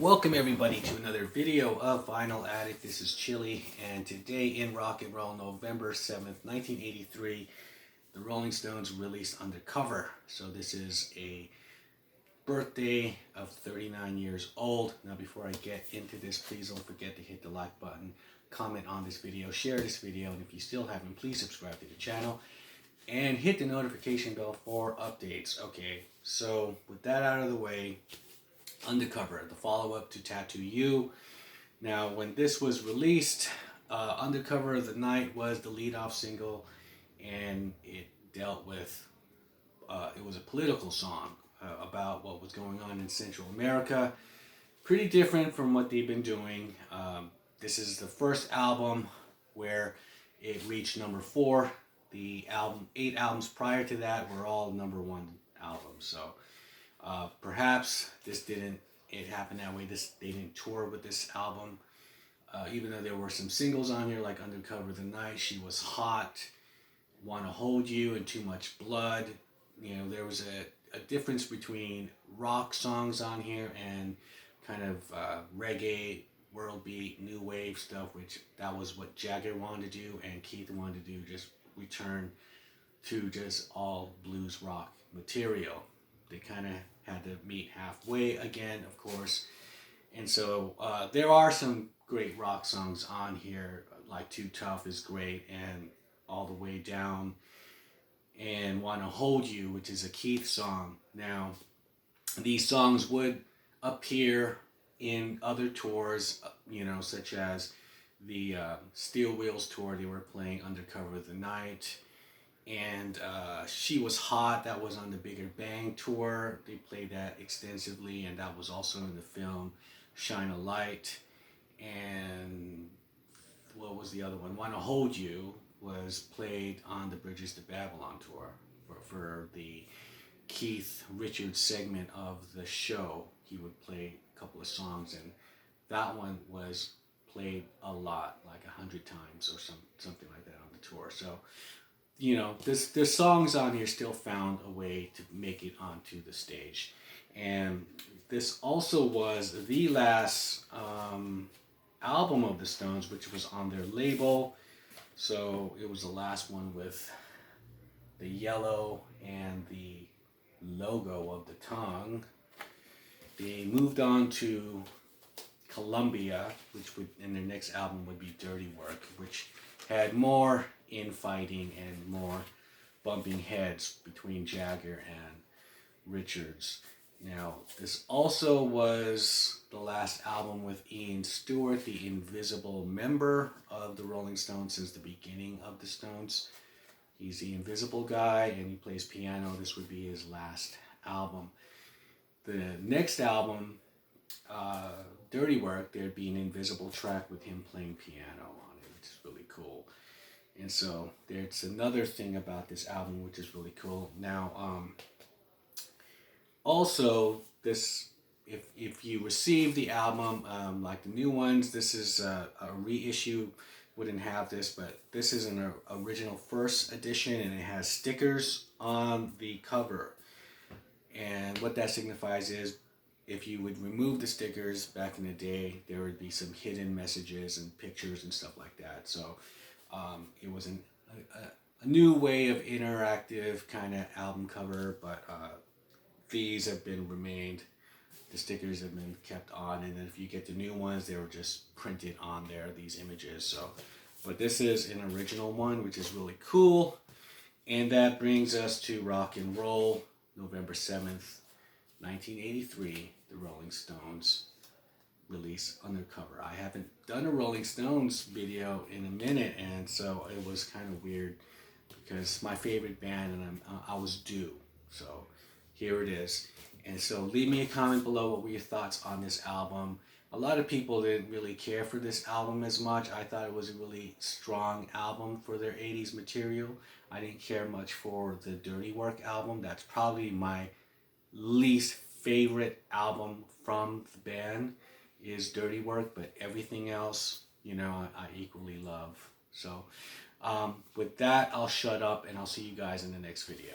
Welcome everybody to another video of Vinyl Addict. This is Chili, and today in rock and roll, November 7th, 1983, the Rolling Stones released Undercover. So this is a birthday of 39 years old. Now before I get into this, please don't forget to hit the like button, comment on this video, share this video, and if you still haven't, please subscribe to the channel and hit the notification bell for updates. Okay, so with that out of the way, Undercover, the follow-up to Tattoo You. Now, when this was released, Undercover the Night was the lead-off single, and it dealt with, it was a political song about what was going on in Central America. Pretty different from what they've been doing. This is the first album where it reached number 4. The 8 albums prior to that were all number 1 albums. So perhaps it happened that way. They didn't tour with this album. Even though there were some singles on here like Undercover the Night, She Was Hot, Wanna Hold You, and Too Much Blood. You know, there was a difference between rock songs on here and kind of reggae, world beat, new wave stuff, which that was what Jagger wanted to do and Keith wanted to do, just return to just all blues rock material. They kind of had to meet halfway again, of course. And so there are some great rock songs on here, like Too Tough is great, and All the Way Down, and Wanna Hold You, which is a Keith song. Now, these songs would appear in other tours, such as the Steel Wheels tour. They were playing Undercover the Night. And She Was Hot, that was on the Bigger Bang tour. They played that extensively, and that was also in the film Shine a Light. And what was the other one? Wanna Hold You was played on the Bridges to Babylon tour for the Keith Richards segment of the show. He would play a couple of songs, and that one was played a lot, like 100 times or something like that on the tour. So, there's songs on here still found a way to make it onto the stage. And this also was the last album of the Stones, which was on their label. So it was the last one with the yellow and the logo of the tongue. They moved on to Columbia, which would, in their next album would be Dirty Work, which had more infighting and more bumping heads between Jagger and Richards. Now, this also was the last album with Ian Stewart, the invisible member of the Rolling Stones since the beginning of the Stones. He's the invisible guy, and he plays piano. This would be his last album. The next album, Dirty Work, there'd be an invisible track with him playing piano on it, which is really cool. And so there's another thing about this album which is really cool. Now, also, this, if you receive the album like the new ones, this is a reissue. Wouldn't have this, but this is an original first edition, and it has stickers on the cover. And what that signifies is, if you would remove the stickers back in the day, there would be some hidden messages and pictures and stuff like that. So it was a new way of interactive kind of album cover, but these have been remained. The stickers have been kept on, and then if you get the new ones, they were just printed on there, these images. So, but this is an original one, which is really cool. And that brings us to rock and roll, November 7th, 1983, the Rolling Stones release Undercover. I haven't done a Rolling Stones video in a minute, and so it was kind of weird because my favorite band, and I was due. So here it is. And so leave me a comment below. What were your thoughts on this album? A lot of people didn't really care for this album as much. I thought it was a really strong album for their 80s material. I didn't care much for the Dirty Work album. That's probably my least favorite album from the band is Dirty Work, but everything else, I equally love. So with that, I'll shut up, and I'll see you guys in the next video.